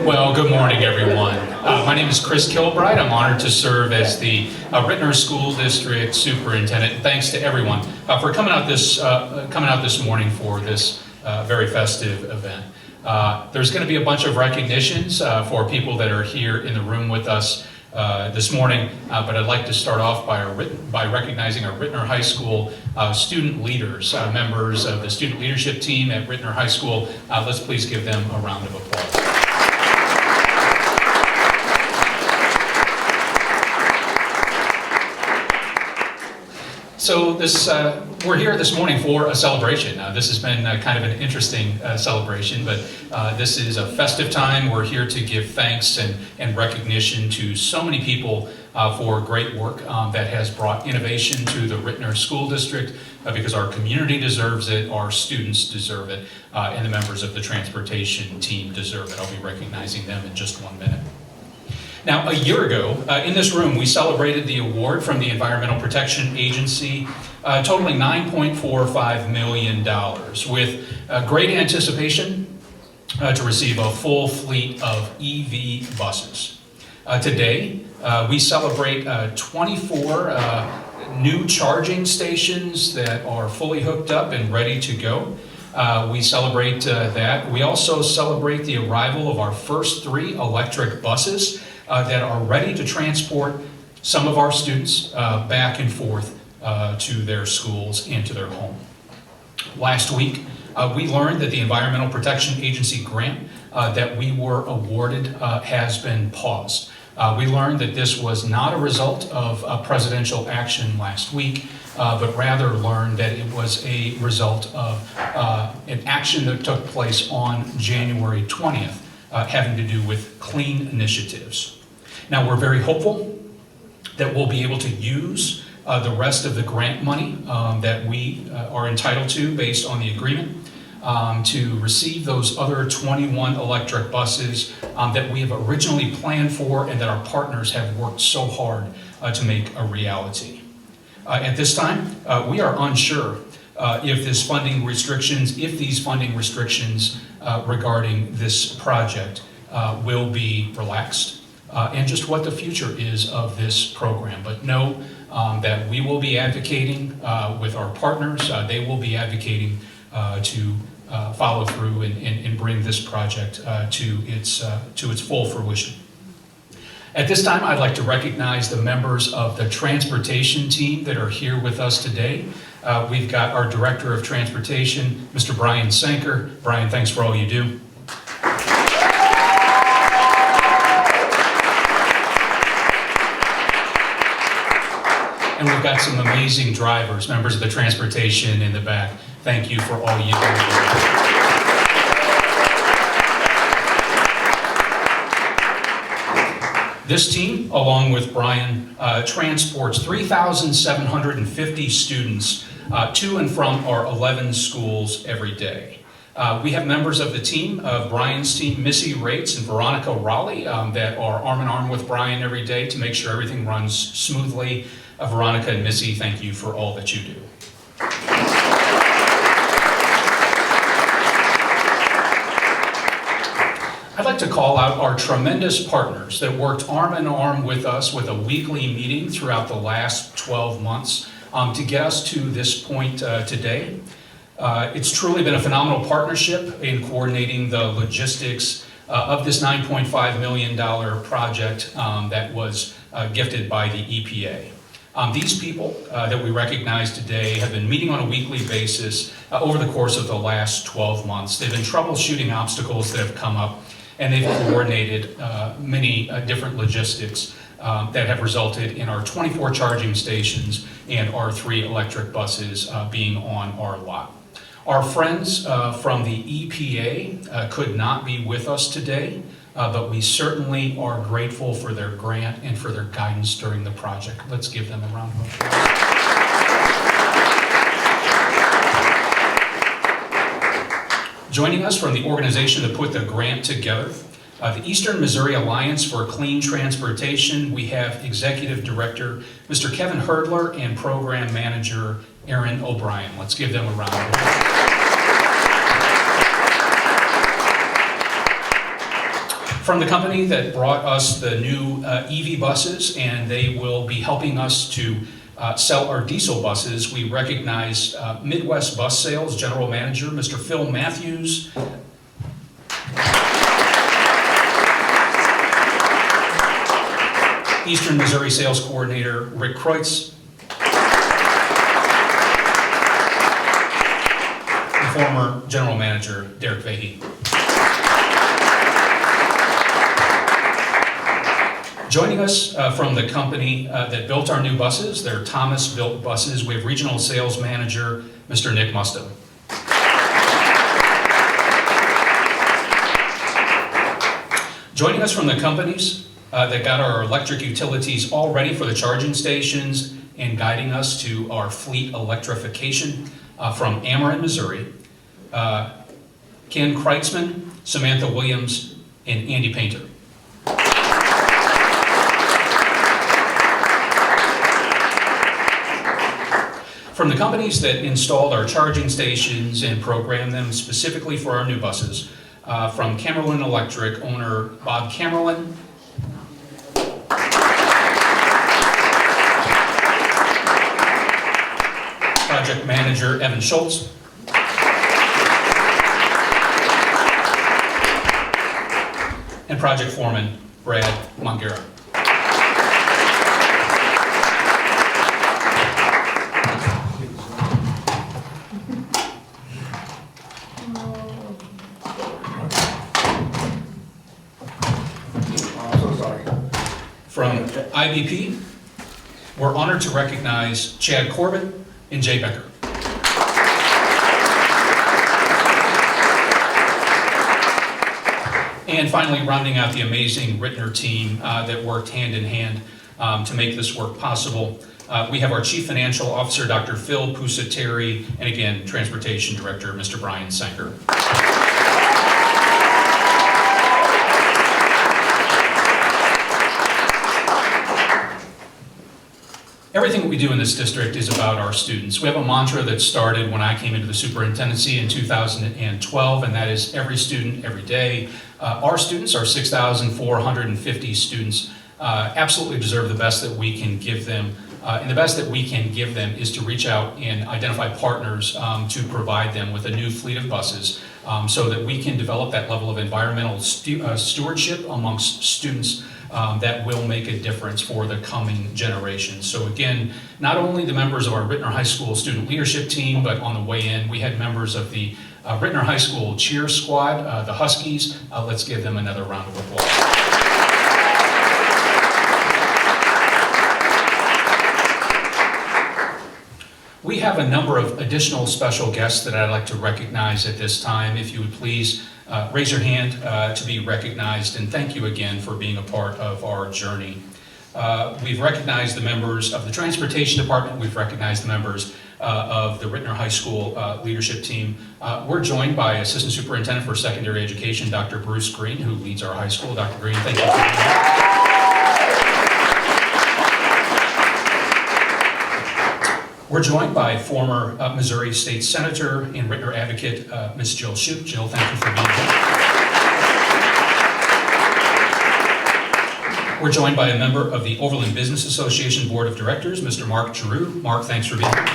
Well, good morning, everyone. My name is Chris Kilbride. I'm honored to serve as the Ritenour School District Superintendent. And thanks to everyone for coming out this morning for this very festive event. There's going to be a bunch of recognitions for people that are here in the room with us this morning, but I'd like to start off by recognizing our Ritenour High School student leaders, members of the student leadership team at Ritenour High School. Let's please give them a round of applause. So we're here this morning for a celebration. This has been kind of an interesting celebration, but this is a festive time. We're here to give thanks and recognition to so many people for great work that has brought innovation to the Ritenour School District because our community deserves it, our students deserve it, and the members of the transportation team deserve it. I'll be recognizing them in just 1 minute. Now, a year ago, in this room, we celebrated the award from the Environmental Protection Agency, totaling $9.45 million, with great anticipation to receive a full fleet of EV buses. Today, we celebrate 24 new charging stations that are fully hooked up and ready to go. We celebrate that. We also celebrate the arrival of our first 3 electric buses that are ready to transport some of our students back and forth to their schools and to their home. Last week, we learned that the Environmental Protection Agency grant that we were awarded has been paused. We learned that this was not a result of presidential action last week, but rather learned that it was a result of an action that took place on January 20th, having to do with clean initiatives. Now, we're very hopeful that we'll be able to use the rest of the grant money that we are entitled to based on the agreement to receive those other 21 electric buses that we have originally planned for and that our partners have worked so hard to make a reality. At this time, we are unsure if these funding restrictions regarding this project will be relaxed. And just what the future is of this program. But know that we will be advocating with our partners. They will be advocating to follow through and bring this project to its full fruition. At this time, I'd like to recognize the members of the transportation team that are here with us today. We've got our Director of Transportation, Mr. Brian Sanker. Brian, thanks for all you do. And we've got some amazing drivers, members of the transportation in the back. Thank you for all you do. This team, along with Brian, transports 3,750 students to and from our 11 schools every day. We have members of the team, of Brian's team, Missy Rates and Veronica Raleigh, that are arm in arm with Brian every day to make sure everything runs smoothly. Veronica and Missy, thank you for all that you do. I'd like to call out our tremendous partners that worked arm in arm with us with a weekly meeting throughout the last 12 months to get us to this point today. It's truly been a phenomenal partnership in coordinating the logistics of this $9.5 million project that was gifted by the EPA. These people that we recognize today have been meeting on a weekly basis over the course of the last 12 months. They've been troubleshooting obstacles that have come up, and they've coordinated many different logistics that have resulted in our 24 charging stations and our 3 electric buses being on our lot. Our friends from the EPA could not be with us today, but we certainly are grateful for their grant and for their guidance during the project. Let's give them a round of applause. Joining us from the organization that put the grant together, the Eastern Missouri Alliance for Clean Transportation, we have Executive Director Mr. Kevin Herdler and Program Manager Aaron O'Brien. Let's give them a round of applause. From the company that brought us the new EV buses, and they will be helping us to sell our diesel buses, we recognize Midwest Bus Sales General Manager, Mr. Phil Matthews. Eastern Missouri Sales Coordinator, Rick Kreutz. And former General Manager, Derek Vahey. Joining us from the company that built our new buses, they're Thomas Built Buses, we have Regional Sales Manager, Mr. Nick Musto. Joining us from the companies that got our electric utilities all ready for the charging stations and guiding us to our fleet electrification from Ameren, Missouri, Ken Kreitzman, Samantha Williams, and Andy Painter. From the companies that installed our charging stations and programmed them specifically for our new buses, from Kaemmerlen Electric owner Bob Kaemmerlen, project manager Evan Schultz, and project foreman Brad Mongera. From IBP, we're honored to recognize Chad Corbett and Jay Becker. And finally, rounding out the amazing Ritenour team that worked hand in hand to make this work possible, we have our Chief Financial Officer, Dr. Phil Pusateri, and again, Transportation Director, Mr. Brian Senker. Everything that we do in this district is about our students. We have a mantra that started when I came into the superintendency in 2012, and that is every student, every day. Our students, our 6,450 students, absolutely deserve the best that we can give them. And the best that we can give them is to reach out and identify partners to provide them with a new fleet of buses so that we can develop that level of environmental stewardship amongst students that will make a difference for the coming generations. So again, not only the members of our Ritenour High School student leadership team, but on the way in, we had members of the Ritenour High School cheer squad, the Huskies. Let's give them another round of applause. We have a number of additional special guests that I'd like to recognize at this time. If you would please raise your hand to be recognized, and thank you again for being a part of our journey. We've recognized the members of the Transportation Department. We've recognized the members of the Ritenour High School leadership team. We're joined by Assistant Superintendent for Secondary Education, Dr. Bruce Green, who leads our high school. Dr. Green, thank you for being here. We're joined by former Missouri State Senator and Ritenour advocate, Ms. Jill Shoup. Jill, thank you for being here. We're joined by a member of the Overland Business Association Board of Directors, Mr. Mark Giroux. Mark, thanks for being here.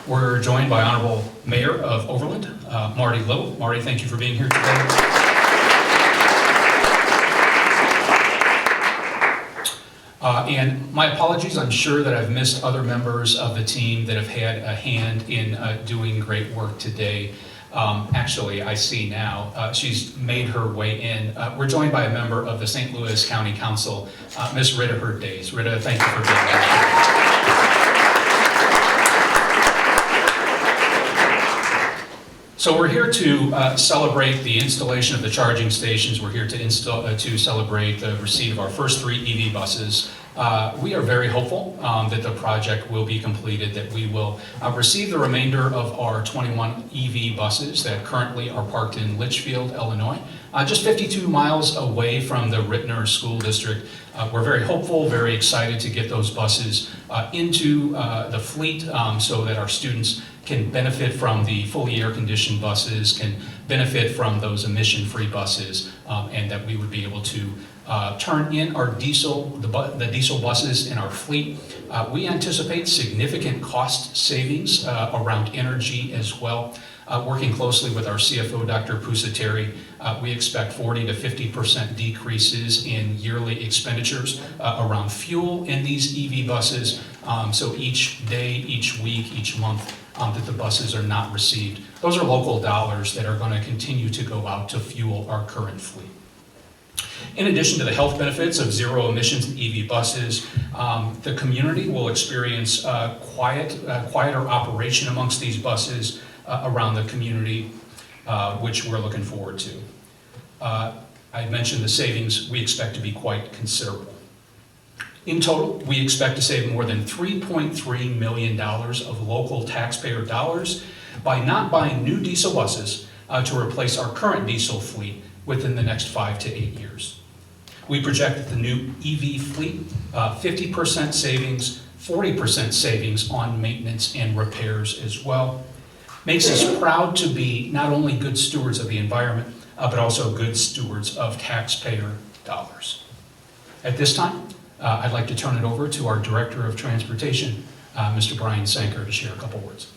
We're joined by Honorable Mayor of Overland, Marty Little. Marty, thank you for being here today. And my apologies, I'm sure that I've missed other members of the team that have had a hand in doing great work today. Actually, I see now, she's made her way in. We're joined by a member of the St. Louis County Council, Ms. Rita Hurd-Days. Rita, thank you for being here. So we're here to celebrate the installation of the charging stations. We're here to celebrate the receipt of our first 3 EV buses. We are very hopeful that the project will be completed, that we will receive the remainder of our 21 EV buses that currently are parked in Litchfield, Illinois, just 52 miles away from the Ritenour School District. We're very hopeful, very excited to get those buses into the fleet so that our students can benefit from the fully air-conditioned buses, can benefit from those emission-free buses, and that we would be able to turn in our the diesel buses in our fleet. We anticipate significant cost savings around energy as well. Working closely with our CFO, Dr. Pusateri, we expect 40 to 50% decreases in yearly expenditures around fuel in these EV buses. So each day, each week, each month that the buses are not received, those are local dollars that are going to continue to go out to fuel our current fleet. In addition to the health benefits of zero emissions EV buses, the community will experience quieter operation amongst these buses around the community, which we're looking forward to. I mentioned the savings we expect to be quite considerable. In total, we expect to save more than $3.3 million of local taxpayer dollars by not buying new diesel buses to replace our current diesel fleet within the next 5 to 8 years. We project that the new EV fleet, 50% savings, 40% savings on maintenance and repairs as well. Makes us proud to be not only good stewards of the environment, but also good stewards of taxpayer dollars. At this time, I'd like to turn it over to our Director of Transportation, Mr. Brian Sanker, to share a couple words.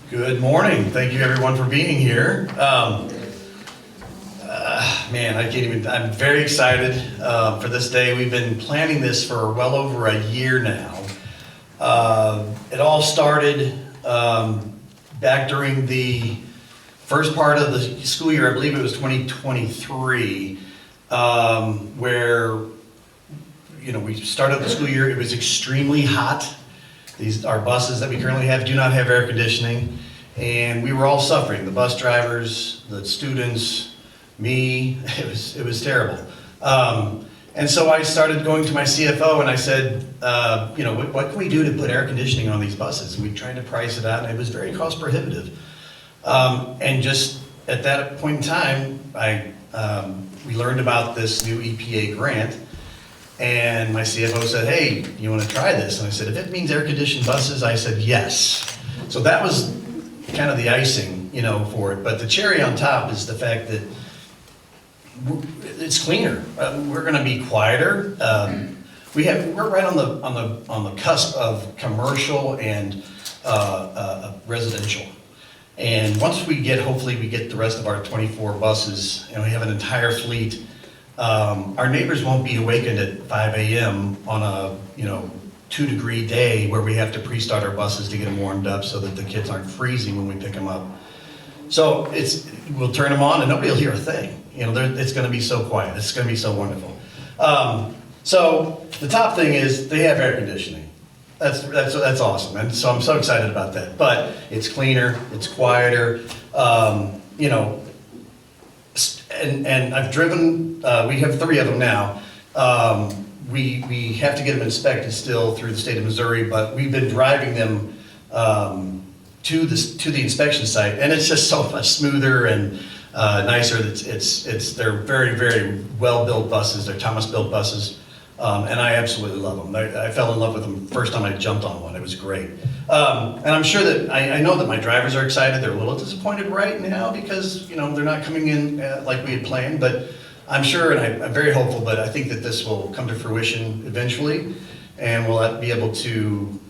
Good morning. Thank you everyone for being here. Man, I'm very excited for this day. We've been planning this for well over a year now. It all started back during the first part of the school year, I believe it was 2023, where we started the school year. It was extremely hot. Our buses that we currently have do not have air conditioning, and we were all suffering. The bus drivers, the students, me. It was terrible. And so I started going to my CFO and I said, what can we do to put air conditioning on these buses? And we tried to price it out, and it was very cost prohibitive. And just at that point in time, we learned about this new EPA grant. And my CFO said, hey, you want to try this? And I said, if it means air-conditioned buses, I said, yes. So that was kind of the icing, for it. But the cherry on top is the fact that it's cleaner. We're going to be quieter. We're right on the cusp of commercial and residential. And once hopefully we get the rest of our 24 buses, and we have an entire fleet, our neighbors won't be awakened at 5 a.m. on a 2-degree day where we have to pre-start our buses to get them warmed up so that the kids aren't freezing when we pick them up. So we'll turn them on and nobody will hear a thing. It's going to be so quiet. It's going to be so wonderful. So the top thing is they have air conditioning. That's awesome, and so I'm so excited about that. But it's cleaner, it's quieter, And I've driven, we have 3 of them now. We have to get them inspected still through the state of Missouri, but we've been driving them to the inspection site, and it's just so much smoother and nicer. They're very, very well-built buses. They're Thomas-built buses, and I absolutely love them. I fell in love with them the first time I jumped on one. It was great. And I'm sure that, I know that my drivers are excited. They're a little disappointed right now because, they're not coming in like we had planned, but I'm sure, and I'm very hopeful, but I think that this will come to fruition eventually, and we'll be able to,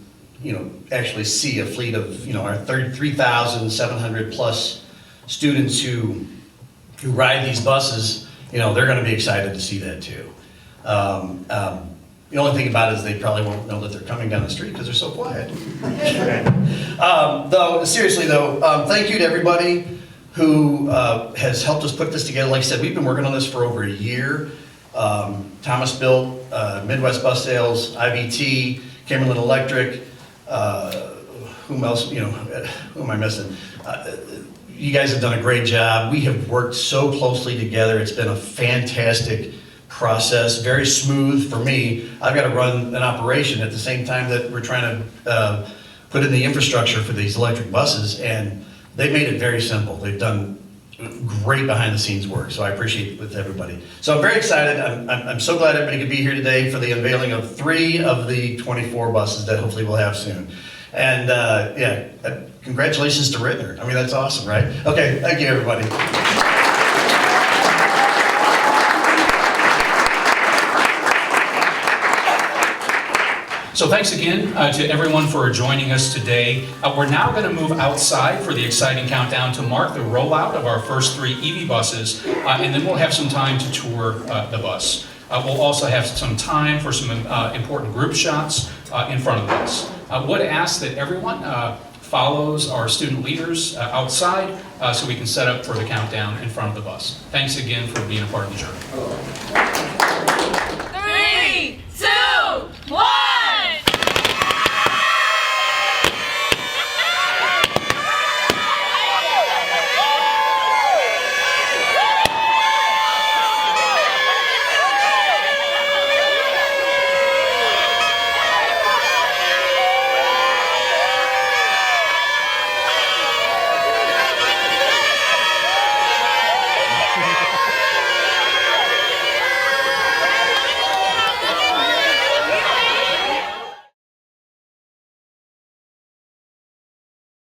actually see a fleet of, our 3,700 plus students who ride these buses. They're going to be excited to see that too. The only thing about it is they probably won't know that they're coming down the street because they're so quiet. Seriously though, thank you to everybody who has helped us put this together. Like I said, we've been working on this for over a year. Thomas Built, Midwest Bus Sales, IBT, Kaemmerlen Electric, whom else, who am I missing? You guys have done a great job. We have worked so closely together. It's been a fantastic process, very smooth for me. I've got to run an operation at the same time that we're trying to put in the infrastructure for these electric buses, and they made it very simple. They've done great behind the scenes work, so I appreciate it with everybody. So I'm very excited. I'm so glad everybody could be here today for the unveiling of 3 of the 24 buses that hopefully we'll have soon. And congratulations to Ritenour. I mean, that's awesome, right? Okay, thank you, everybody. So thanks again to everyone for joining us today. We're now going to move outside for the exciting countdown to mark the rollout of our first 3 EV buses, and then we'll have some time to tour the bus. We'll also have some time for some important group shots in front of the bus. I would ask that everyone follows our student leaders outside so we can set up for the countdown in front of the bus. Thanks again for being a part of the journey.